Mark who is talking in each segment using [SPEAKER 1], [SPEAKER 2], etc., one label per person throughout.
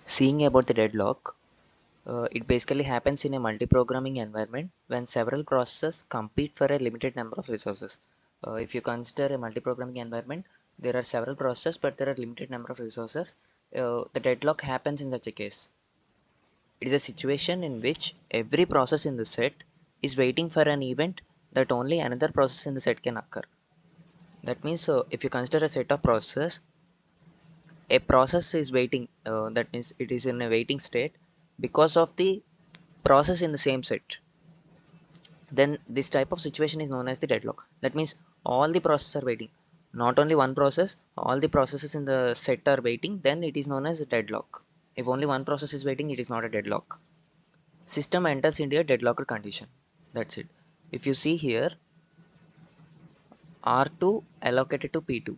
[SPEAKER 1] Seeing about the deadlock, it basically happens in a multi-programming environment when several processes compete for a limited number of resources. If you consider a multi-programming environment, there are several processes, but there are limited number of resources. The deadlock happens in such a case. It is a situation in which every process in the set is waiting for an event that only another process in the set can occur. That means if you consider a set of processes, a process is waiting, that means it is in a waiting state because of the process in the same set. Then this type of situation is known as the deadlock. That means all the processes are waiting, not only one process, all the processes in the set are waiting, then it is known as a deadlock. If only one process is waiting, it is not a deadlock. System enters into a deadlocked condition. That's it. If you see here, R2 allocated to P2.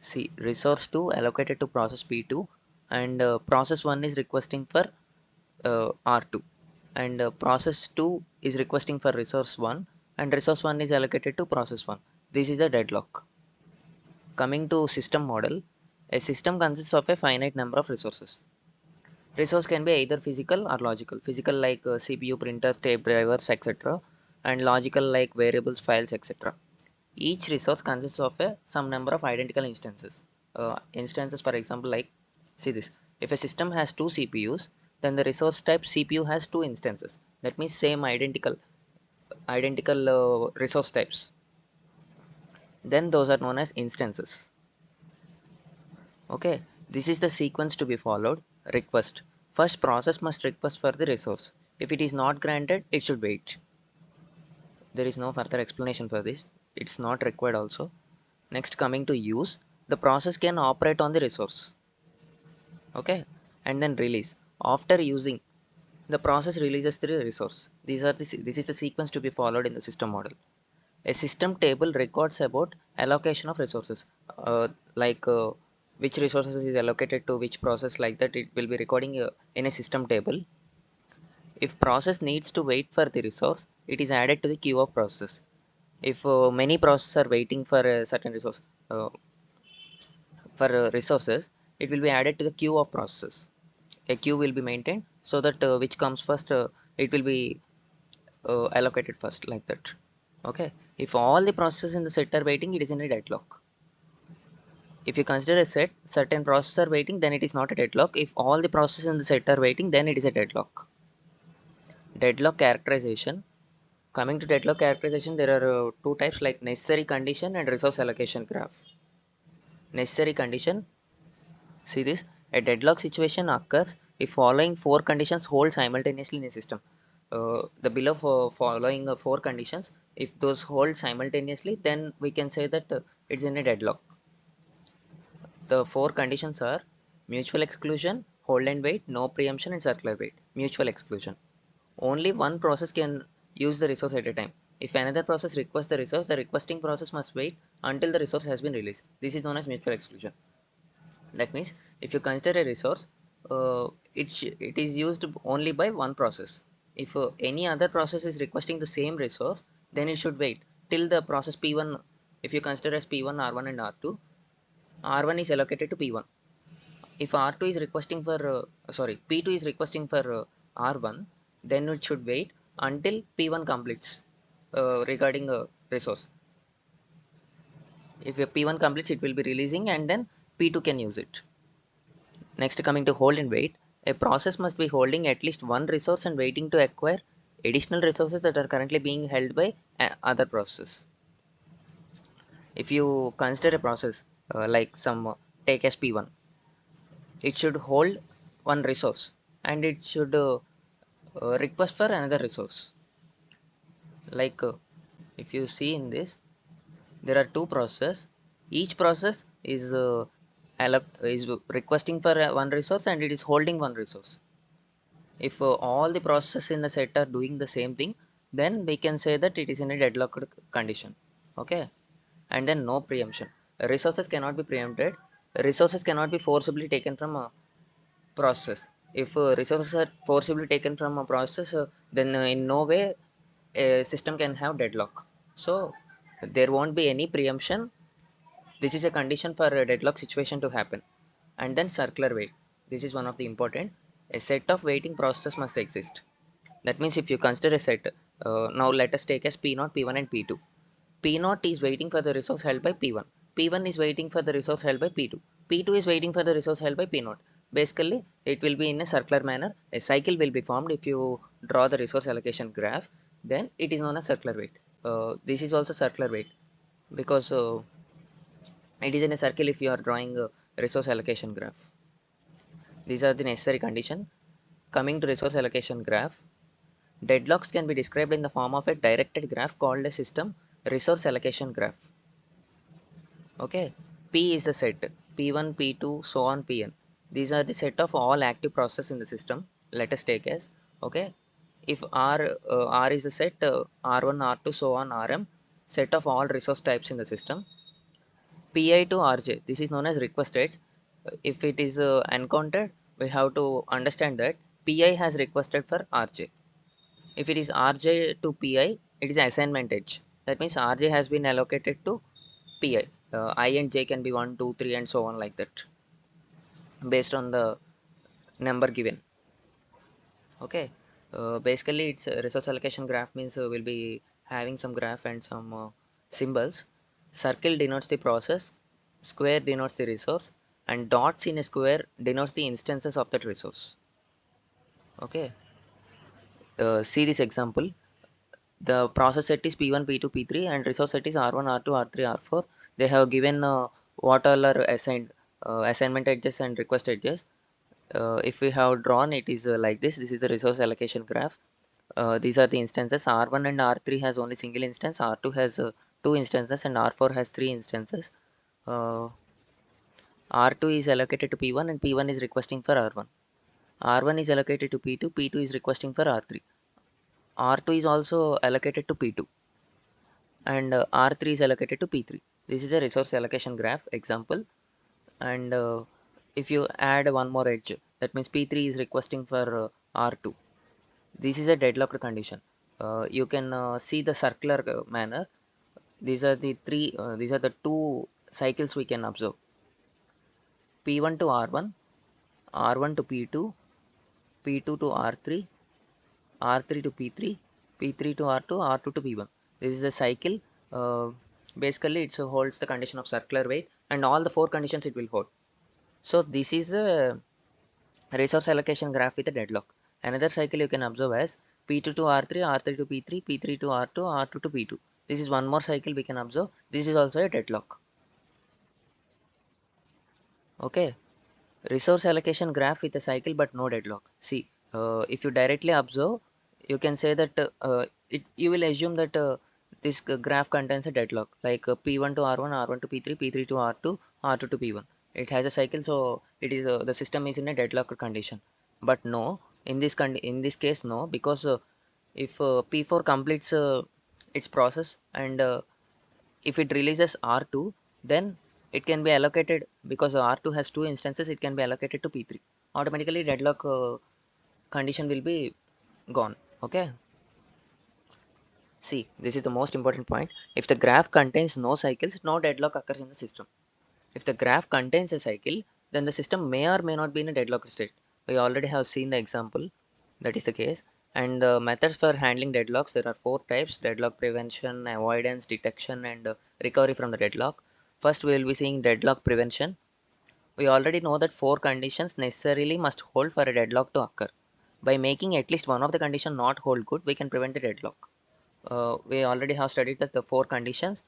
[SPEAKER 1] See, resource 2 allocated to process P2, and process 1 is requesting for R2, and process 2 is requesting for resource 1, and resource 1 is allocated to process 1. This is a deadlock. Coming to system model, a system consists of a finite number of resources. Resource can be either physical or logical. Physical like CPU, printers, tape drivers, etc., and logical like variables, files, etc. Each resource consists of some number of identical instances. Instances, for example, like, see this. If a system has two CPUs, then the resource type CPU has two instances. That means same identical resource types. Then those are known as instances. Okay, this is the sequence to be followed. Request. First process must request for the resource. If it is not granted, it should wait. There is no further explanation for this. It's not required also. Next, coming to use, the process can operate on the resource. Okay, and then release. After using, the process releases the resource. This is the sequence to be followed in the system model. A system table records about allocation of resources, like which resources is allocated to which process, like that it will be recording in a system table. If process needs to wait for the resource, it is added to the queue of process. If many processes are waiting for a certain resource, resources, it will be added to the queue of processes. A queue will be maintained so that which comes first, it will be allocated first, like that. Okay, if all the processes in the set are waiting, it is in a deadlock. If you consider a set, certain processes are waiting, then it is not a deadlock. If all the processes in the set are waiting, then it is a deadlock. Deadlock characterization. Coming to deadlock characterization, there are two types, like necessary condition and resource allocation graph. Necessary condition, see this, a deadlock situation occurs if following four conditions hold simultaneously in a system. The below following four conditions, if those hold simultaneously, then we can say that it's in a deadlock. The four conditions are mutual exclusion, hold and wait, no preemption, and circular wait. Mutual exclusion. Only one process can use the resource at a time. If another process requests the resource, the requesting process must wait until the resource has been released. This is known as mutual exclusion. That means if you consider a resource, it is used only by one process. If any other process is requesting the same resource, then it should wait till the process P1. If you consider as P1, R1 and R2, R1 is allocated to P1. If R2 is requesting for P2 is requesting for R1, then it should wait until P1 completes regarding resource. If your P1 completes, it will be releasing, and then P2 can use it. Next, coming to hold and wait, a process must be holding at least one resource and waiting to acquire additional resources that are currently being held by other processes. If you consider a process like some take as P1, it should hold one resource and it should request for another resource. Like if you see in this, there are two processes. Each process is requesting for one resource and it is holding one resource. If all the processes in the set are doing the same thing, then we can say that it is in a deadlocked condition. Okay, and then no preemption. Resources cannot be preempted. Resources cannot be forcibly taken from a process. If resources are forcibly taken from a process, then in no way a system can have deadlock. So there won't be any preemption. This is a condition for a deadlock situation to happen. And then circular wait. This is one of the important. A set of waiting processes must exist. That means if you consider a set, now let us take as P0, P1 and P2. P0 is waiting for the resource held by P1. P1 is waiting for the resource held by P2. P2 is waiting for the resource held by P0. Basically, it will be in a circular manner. A cycle will be formed if you draw the resource allocation graph. Then it is known as circular wait. This is also circular wait because it is in a circle if you are drawing a resource allocation graph. These are the necessary conditions. Coming to resource allocation graph, deadlocks can be described in the form of a directed graph called a system resource allocation graph. Okay, P is the set, P1, P2, so on Pn. These are the set of all active processes in the system. Let us take as, okay, if R is the set, R1, R2, so on Rm, set of all resource types in the system. Pi to Rj, this is known as request state. If it is encountered, we have to understand that Pi has requested for Rj. If it is Rj to Pi, it is assignment edge. That means Rj has been allocated to Pi. I and j can be 1, 2, 3 and so on like that based on the number given. Okay, basically it's resource allocation graph means we'll be having some graph and some symbols. Circle denotes the process, square denotes the resource, and dots in a square denotes the instances of that resource. Okay, see this example. The process set is P1, P2, P3 and resource set is R1, R2, R3, R4. They have given what all are assigned assignment edges and request edges. If we have drawn it is like this is the resource allocation graph. These are the instances. R1 and R3 has only single instance, R2 has two instances and R4 has three instances. R2 is allocated to P1 and P1 is requesting for R1. R1 is allocated to P2, P2 is requesting for R3. R2 is also allocated to P2 and R3 is allocated to P3. This is a resource allocation graph example. And if you add one more edge, that means P3 is requesting for R2. This is a deadlocked condition. You can see the circular manner. These are the these are the two cycles we can observe. P1 to R1, R1 to P2, P2 to R3, R3 to P3, P3 to R2, R2 to P1. This is a cycle. Basically, it holds the condition of circular wait and all the four conditions it will hold. So this is a resource allocation graph with a deadlock. Another cycle you can observe as P2 to R3, R3 to P3, P3 to R2, R2 to P2. This is one more cycle we can observe. This is also a deadlock. Okay. Resource allocation graph with a cycle but no deadlock. See, if you directly observe, you can say that you will assume that this graph contains a deadlock like P1 to R1, R1 to P3, P3 to R2, R2 to P1. It has a cycle, so it is the system is in a deadlock condition. But no, in this case no, because if P4 completes its process and if it releases R2, then it can be allocated because R2 has two instances, it can be allocated to P3. Automatically deadlock condition will be gone. Okay. See, this is the most important point. If the graph contains no cycles, no deadlock occurs in the system. If the graph contains a cycle, then the system may or may not be in a deadlock state. We already have seen the example. That is the case. And the methods for handling deadlocks, there are four types: deadlock prevention, avoidance, detection, and recovery from the deadlock. First, we will be seeing deadlock prevention. We already know that four conditions necessarily must hold for a deadlock to occur. By making at least one of the condition not hold good, we can prevent the deadlock. We already have studied that the four conditions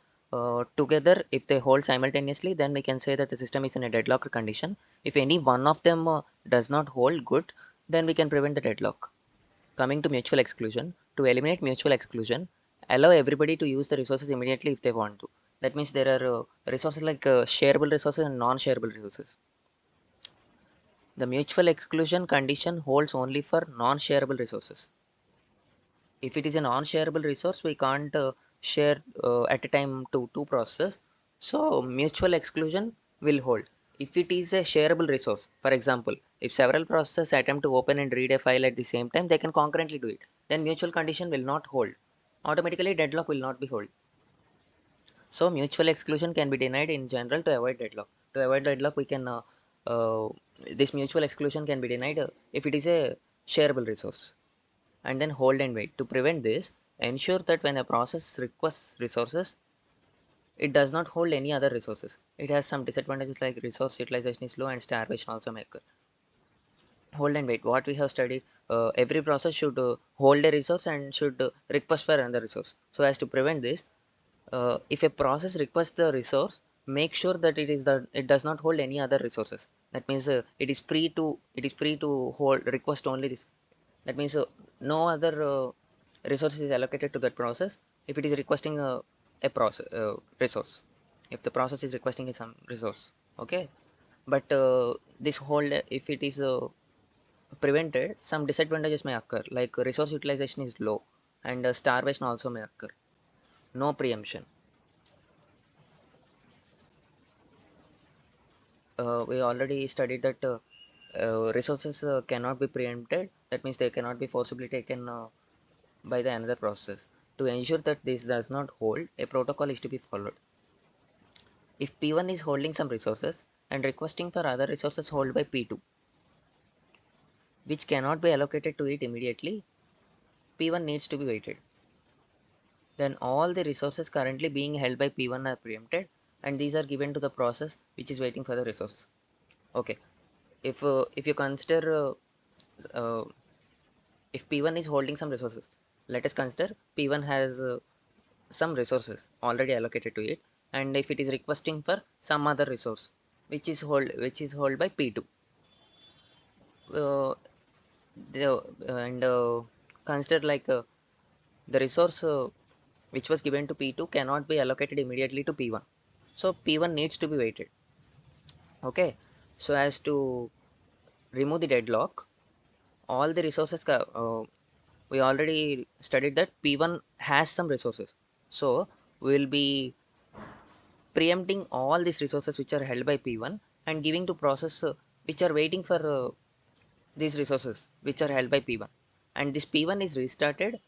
[SPEAKER 1] together, if they hold simultaneously, then we can say that the system is in a deadlocked condition. If any one of them does not hold good, then we can prevent the deadlock. Coming to mutual exclusion, to eliminate mutual exclusion, allow everybody to use the resources immediately if they want to. That means there are resources like shareable resources and non-shareable resources. The mutual exclusion condition holds only for non-shareable resources. If it is a non-shareable resource, we can't share at a time to two processes. So mutual exclusion will hold. If it is a shareable resource, for example, if several processes attempt to open and read a file at the same time, they can concurrently do it. Then mutual condition will not hold. Automatically deadlock will not be hold. So mutual exclusion can be denied in general to avoid deadlock. To avoid deadlock, we can uh, this mutual exclusion can be denied if it is a shareable resource. And then hold and wait. To prevent this, ensure that when a process requests resources, it does not hold any other resources. It has some disadvantages like resource utilization is low and starvation also may occur. Hold and wait. What we have studied, every process should hold a resource and should request for another resource. So as to prevent this, if a process requests the resource, make sure that it does not hold any other resources. That means it is free to hold request only this. That means no other resource is allocated to that process if it is requesting a process resource. If the process is requesting some resource, okay. But this hold, if it is prevented, some disadvantages may occur like resource utilization is low and starvation also may occur. No preemption. We already studied that resources cannot be preempted. That means they cannot be forcibly taken by the another process. To ensure that this does not hold, a protocol is to be followed. If P1 is holding some resources and requesting for other resources held by P2, which cannot be allocated to it immediately, P1 needs to be waited. Then all the resources currently being held by P1 are preempted and these are given to the process which is waiting for the resources. Okay. If you consider if P1 is holding some resources, let us consider P1 has some resources already allocated to it, and if it is requesting for some other resource which is held by P2, uh, and consider like the resource which was given to P2 cannot be allocated immediately to P1, so P1 needs to be waited. Okay, so as to remove the deadlock, all the resources we already studied that P1 has some resources, so we will be preempting all these resources which are held by P1 and giving to process which are waiting for these resources which are held by P1, and this P1 is restarted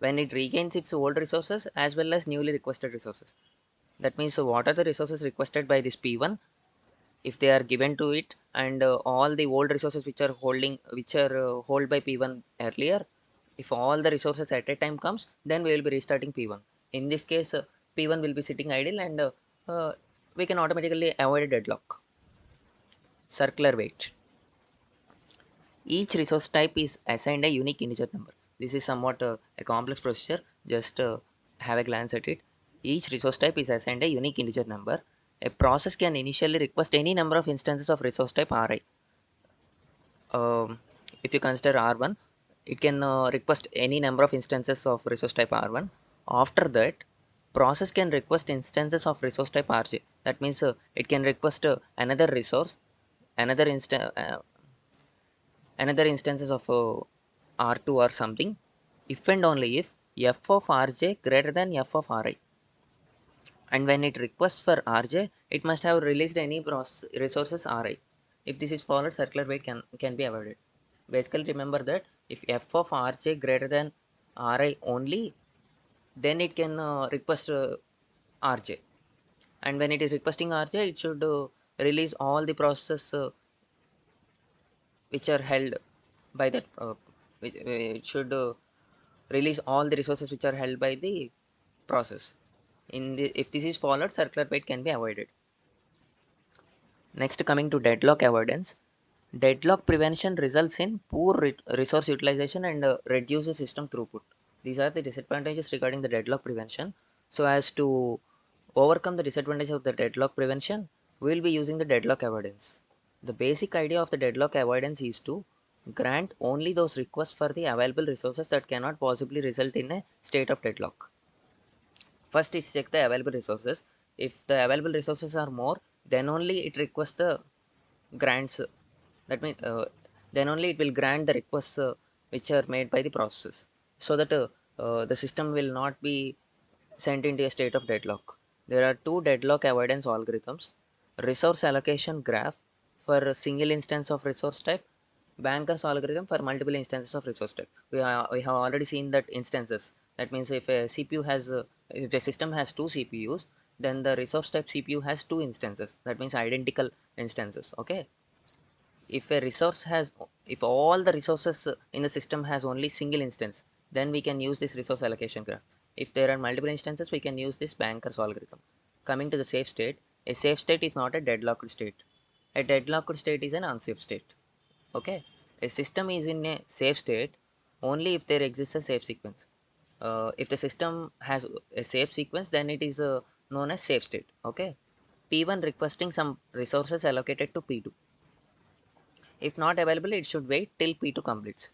[SPEAKER 1] when it regains its old resources as well as newly requested resources. That means what are the resources requested by this P1, if they are given to it, and all the old resources which are held by P1 earlier, if all the resources at a time comes, then we will be restarting P1. In this case, P1 will be sitting idle and uh, we can automatically avoid a deadlock. Circular wait. Each resource type is assigned a unique integer number. This is somewhat a complex procedure. Just have a glance at it. Each resource type is assigned a unique integer number. A process can initially request any number of instances of resource type Ri. If you consider R1, it can request any number of instances of resource type R1. After that, process can request instances of resource type Rj. That means it can request another resource, another instance, another instances of R2 or something, if and only if f of Rj greater than f of Ri. And when it requests for Rj, it must have released any resources Ri. If this is followed, circular wait can be avoided. Basically, remember that if f of Rj greater than Ri only, then it can request Rj. And when it is requesting Rj, it should release all the processes which are held by that it should release all the resources which are held by the process. If this is followed, circular wait can be avoided. Next, coming to deadlock avoidance. Deadlock prevention results in poor resource utilization and reduces system throughput. These are the disadvantages regarding the deadlock prevention. So as to overcome the disadvantage of the deadlock prevention, we will be using the deadlock avoidance. The basic idea of the deadlock avoidance is to grant only those requests for the available resources that cannot possibly result in a state of deadlock. First is check the available resources. If the available resources are more, then only it requests the grants. That means then only it will grant the requests which are made by the process, so that the system will not be sent into a state of deadlock. There are two deadlock avoidance algorithms: resource allocation graph for a single instance of resource type, Banker's algorithm for multiple instances of resource type. We have already seen that instances. That means if a CPU has if the system has two CPUs, then the resource type CPU has two instances, that means identical instances. Okay, if a resource has, if all the resources in the system has only single instance, then we can use this resource allocation graph. If there are multiple instances, we can use this banker's algorithm. Coming to the safe state, a safe state is not a deadlocked state. A deadlocked state is an unsafe state. Okay, a system is in a safe state only if there exists a safe sequence. If the system has a safe sequence, then it is known as safe state. Okay, P1 requesting some resources allocated to P2. If not available, it should wait till P2 completes.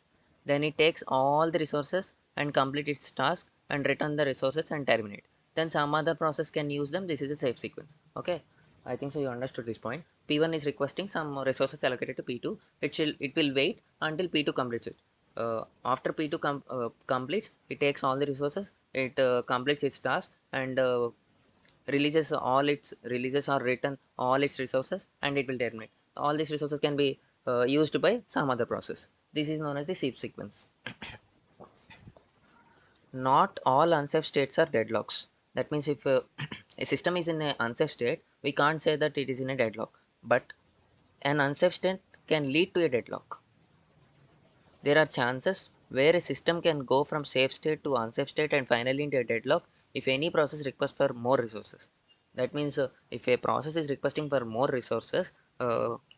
[SPEAKER 1] Then it takes all the resources and complete its task and return the resources and terminate. Then some other process can use them. This is a safe sequence. Okay, I think so you understood this point. P1 is requesting some resources allocated to P2. It will wait until P2 completes it. After P2 completes, it takes all the resources, it completes its task, and releases or return all its resources, and it will terminate. All these resources can be used by some other process. This is known as the safe sequence. Not all unsafe states are deadlocks. That means if a system is in an unsafe state, we can't say that it is in a deadlock, but an unsafe state can lead to a deadlock. There are chances where a system can go from safe state to unsafe state and finally into a deadlock if any process requests for more resources. That means if a process is requesting for more resources,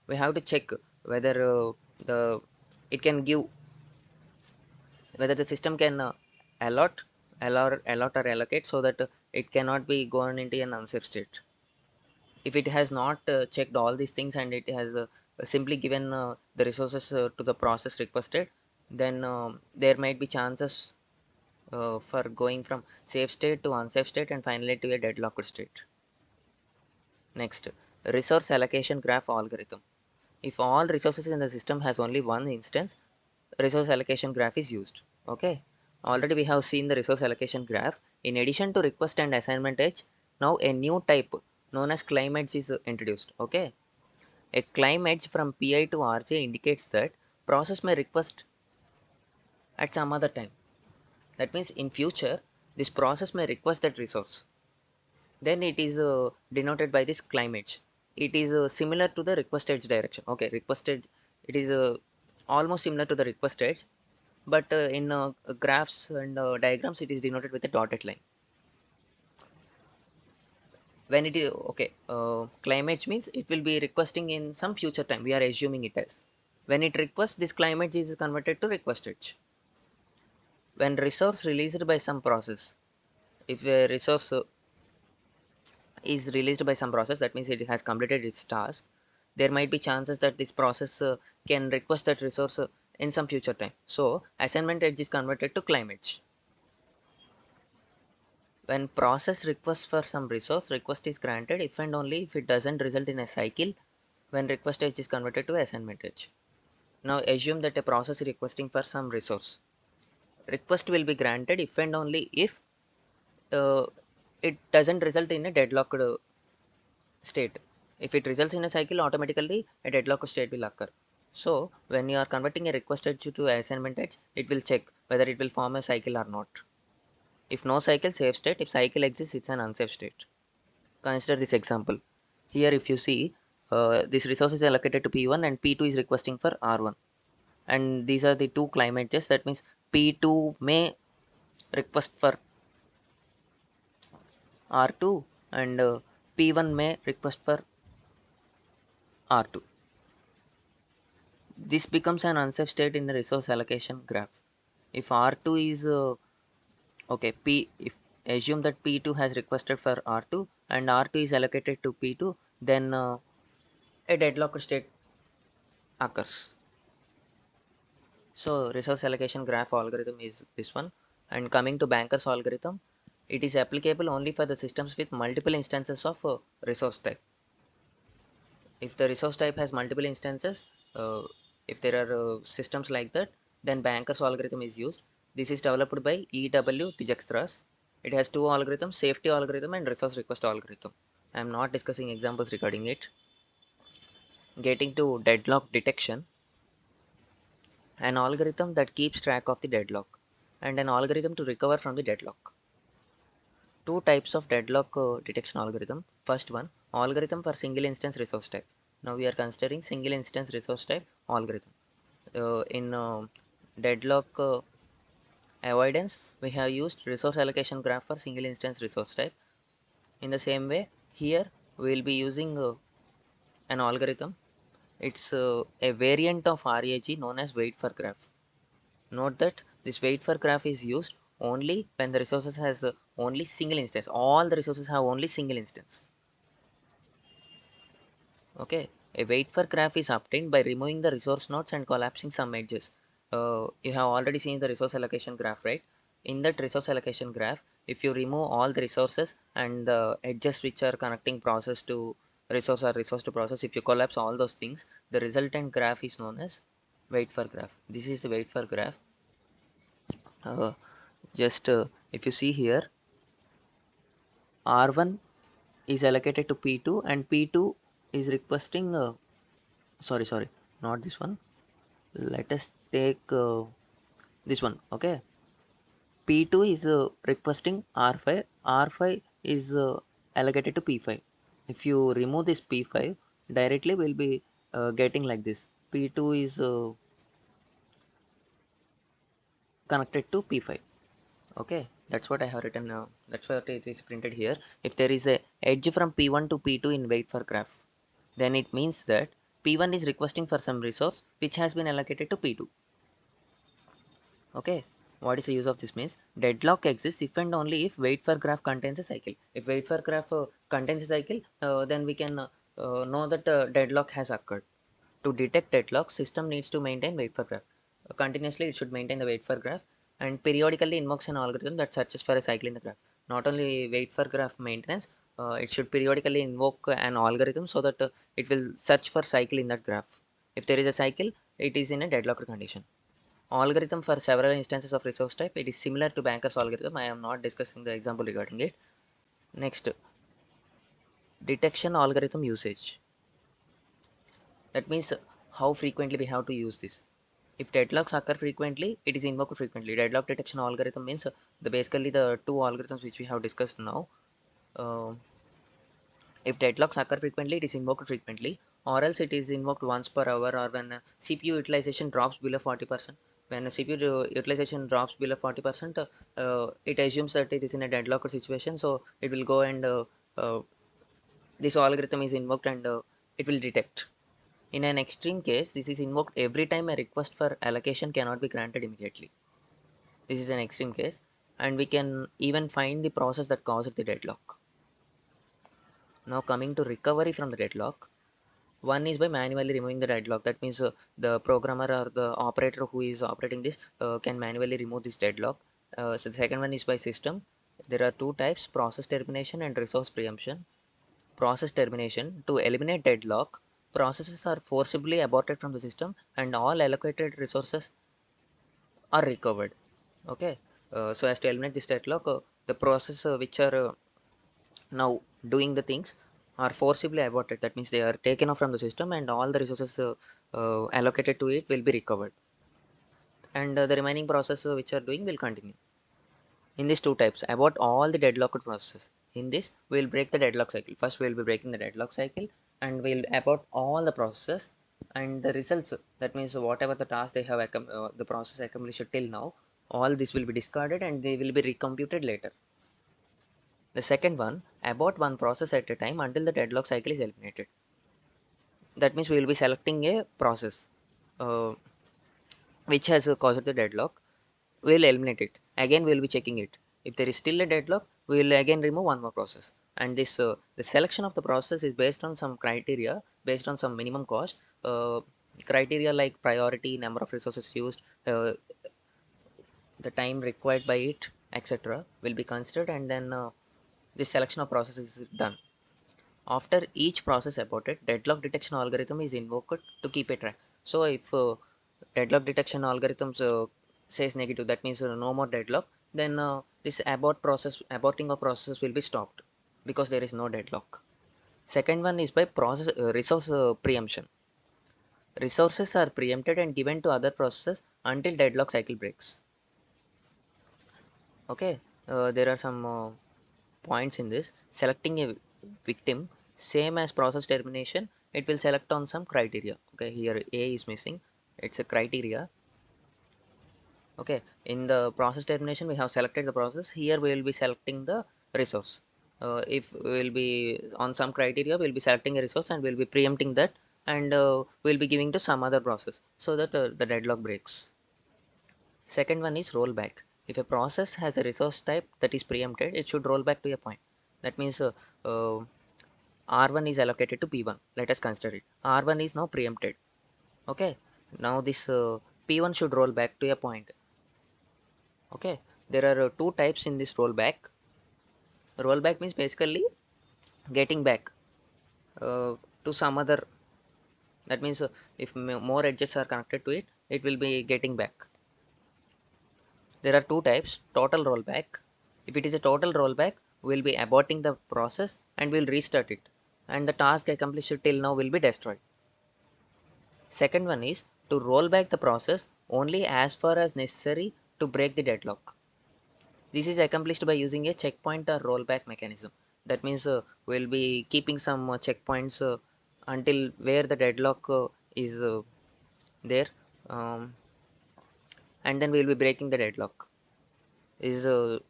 [SPEAKER 1] we have to check whether the it can give, whether the system can allot or allocate, so that it cannot be gone into an unsafe state. If it has not checked all these things and it has simply given the resources to the process requested, then there might be chances for going from safe state to unsafe state and finally to a deadlocked state. Next, resource allocation graph algorithm. If all resources in the system has only one instance, resource allocation graph is used. Okay, already we have seen the resource allocation graph. In addition to request and assignment edge, now a new type known as climb edge is introduced. Okay, a climb edge from pi to rj indicates that process may request at some other time. That means in future this process may request that resource. Then it is denoted by this climb edge. It is similar to the request edge direction. Okay, request edge, it is almost similar to the request edge, but in graphs and diagrams it is denoted with a dotted line. When it is okay, climb edge means it will be requesting in some future time, we are assuming it as. When it requests, this climb edge is converted to request edge. When resource released by some process, if a resource is released by some process, that means it has completed its task, there might be chances that this process can request that resource in some future time, so assignment edge is converted to climb edge. When process requests for some resource, request is granted if and only if it doesn't result in a cycle when request edge is converted to assignment edge. Now assume that a process is requesting for some resource. Request will be granted if and only if uh, it doesn't result in a deadlocked state. If it results in a cycle, automatically a deadlock state will occur. So when you are converting a request edge to assignment edge, it will check whether it will form a cycle or not. If no cycle, safe state. If cycle exists, it's an unsafe state. Consider this example. Here if you see, this resource is allocated to P1 and P2 is requesting for R1. And these are the two climb edges. That means P2 may request for R2 and P1 may request for R2. This becomes an unsafe state in the resource allocation graph. If R2 is okay, if assume that P2 has requested for R2 and R2 is allocated to P2, then a deadlock state occurs. So resource allocation graph algorithm is this one. And coming to banker's algorithm, it is applicable only for the systems with multiple instances of resource type. If the resource type has multiple instances, if there are systems like that, then banker's algorithm is used. This is developed by EW Dijkstra's. It has two algorithms, safety algorithm and resource request algorithm. I am not discussing examples regarding it. Getting to deadlock detection, an algorithm that keeps track of the deadlock, and an algorithm to recover from the deadlock. two types of deadlock detection algorithm. First one, algorithm for single instance resource type. Now we are considering single instance resource type algorithm. In deadlock avoidance, we have used resource allocation graph for single instance resource type. In the same way, here we will be using an algorithm. It's a variant of RAG known as wait for graph. Note that this wait for graph is used only when the resources has only single instance. All the resources have only single instance. Okay, a wait for graph is obtained by removing the resource nodes and collapsing some edges. You have already seen the resource allocation graph, right? In that resource allocation graph, if you remove all the resources and the edges which are connecting process to resource or resource to process, if you collapse all those things, the resultant graph is known as wait for graph. This is the wait for graph. Uh, just if you see here, R1 is allocated to P2 and P2 is requesting sorry, not this one. Let us take this one. Okay, P2 is requesting R5. R5 is allocated to P5. If you remove this P5 directly, we'll be getting like this. P2 is connected to P5. Okay, that's what I have written. That's what it is printed here. If there is a edge from P1 to P2 in wait for graph, then it means that P1 is requesting for some resource which has been allocated to P2. Okay, what is the use of this means? Deadlock exists if and only if wait for graph contains a cycle. If wait for graph contains a cycle, then we can know that deadlock has occurred. To detect deadlock, system needs to maintain wait for graph. Continuously, it should maintain the wait for graph and periodically invokes an algorithm that searches for a cycle in the graph. Not only wait for graph maintenance, it should periodically invoke an algorithm so that it will search for cycle in that graph. If there is a cycle, it is in a deadlocked condition. Algorithm for several instances of resource type. It is similar to Banker's algorithm. I am not discussing the example regarding it. Next, detection algorithm usage. That means how frequently we have to use this. If deadlocks occur frequently, it is invoked frequently. Deadlock detection algorithm means the basically the two algorithms which we have discussed now. Uh, if deadlocks occur frequently, it is invoked frequently, or else it is invoked once per hour, or when CPU utilization drops below 40%. When CPU utilization drops below 40%, it assumes that it is in a deadlocked situation, so it will go and uh, this algorithm is invoked and it will detect. In an extreme case, this is invoked every time a request for allocation cannot be granted immediately. This is an extreme case, and we can even find the process that caused the deadlock. Now coming to recovery from the deadlock, one is by manually removing the deadlock. That means the programmer or the operator who is operating this can manually remove this deadlock. So the second one is by system. There are two types: process termination and resource preemption. Process termination: to eliminate deadlock, processes are forcibly aborted from the system and all allocated resources are recovered. Okay, so as to eliminate this deadlock, the process which are now doing the things are forcibly aborted. That means they are taken off from the system and all the resources allocated to it will be recovered, and the remaining process which are doing will continue. In these two types, abort all the deadlocked processes. In this, we will break the deadlock cycle. First, we will be breaking the deadlock cycle and we will abort all the processes, and the results, that means whatever the task they have the process accomplished till now, all this will be discarded and they will be recomputed later. The second one, abort one process at a time until the deadlock cycle is eliminated. That means we will be selecting a process uh, which has caused the deadlock. We will eliminate it. Again, we will be checking it. If there is still a deadlock, we will again remove one more process. And this the selection of the process is based on some criteria, based on some minimum cost. Criteria like priority, number of resources used, the time required by it, etc., will be considered, and then this selection of processes is done. After each process aborted, deadlock detection algorithm is invoked to keep a track. So if deadlock detection algorithms says negative, that means no more deadlock, then this aborting of process will be stopped because there is no deadlock. Second one is by process resource preemption. Resources are preempted and given to other processes until deadlock cycle breaks. Okay, there are some points in this. Selecting a victim, same as process termination, it will select on some criteria. Okay, here A is missing, it's a criteria. Okay, in the process termination we have selected the process. Here we will be selecting the resource. If we will be on some criteria, we will be selecting a resource and we will be preempting that, and we will be giving to some other process so that the deadlock breaks. Second one is rollback. If a process has a resource type that is preempted, it should roll back to a point. That means uh, R1 is allocated to P1. Let us consider it. R1 is now preempted. Okay. Now this P1 should roll back to a point. Okay. There are two types in this rollback. Rollback means basically getting back to some other. That means if more edges are connected to it, it will be getting back. There are two types. Total rollback. If it is a total rollback, we will be aborting the process and we will restart it, and the task accomplished till now will be destroyed. Second one is to roll back the process only as far as necessary to break the deadlock. This is accomplished by using a checkpoint or rollback mechanism. That means we'll be keeping some checkpoints until where the deadlock is there, um, and then we'll be breaking the deadlock. Is a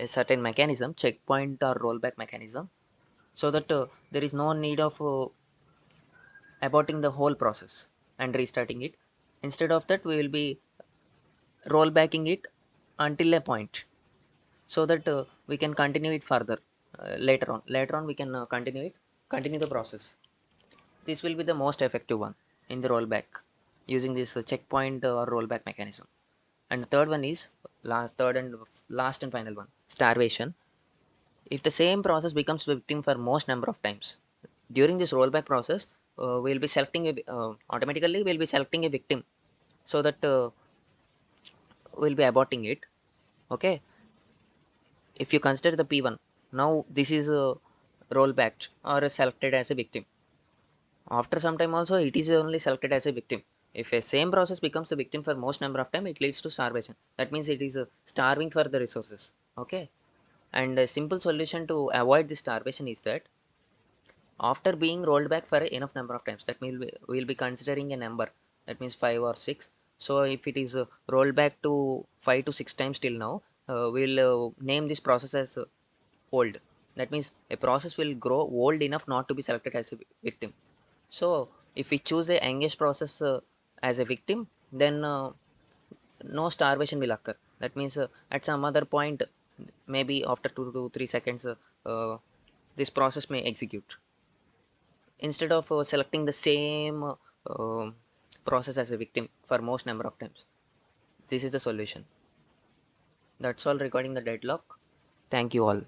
[SPEAKER 1] certain mechanism, checkpoint or rollback mechanism, so that there is no need of aborting the whole process and restarting it. Instead of that, we will be rollbacking it until a point, so that we can continue it further later on we can continue the process. This will be the most effective one in the rollback, using this checkpoint or rollback mechanism. And the third one is third and last and final one, starvation. If the same process becomes victim for most number of times during this rollback process, we'll be selecting a automatically we'll be selecting a victim, so that we'll be aborting it. Okay, if you consider the P1, now this is rollbacked or selected as a victim. After some time also it is only selected as a victim. If a same process becomes a victim for most number of time, it leads to starvation. That means it is starving for the resources. Okay, and a simple solution to avoid this starvation is that after being rolled back for enough number of times, that means we'll be considering a number, that means 5 or 6. So if it is rolled back to 5 to 6 times till now, we'll name this process as old. That means a process will grow old enough not to be selected as a victim. So if we choose a youngest process as a victim, then no starvation will occur. That means at some other point, maybe after 2 to 3 seconds, this process may execute, instead of selecting the same process as a victim for most number of times. This is the solution. That's all regarding the deadlock. Thank you all.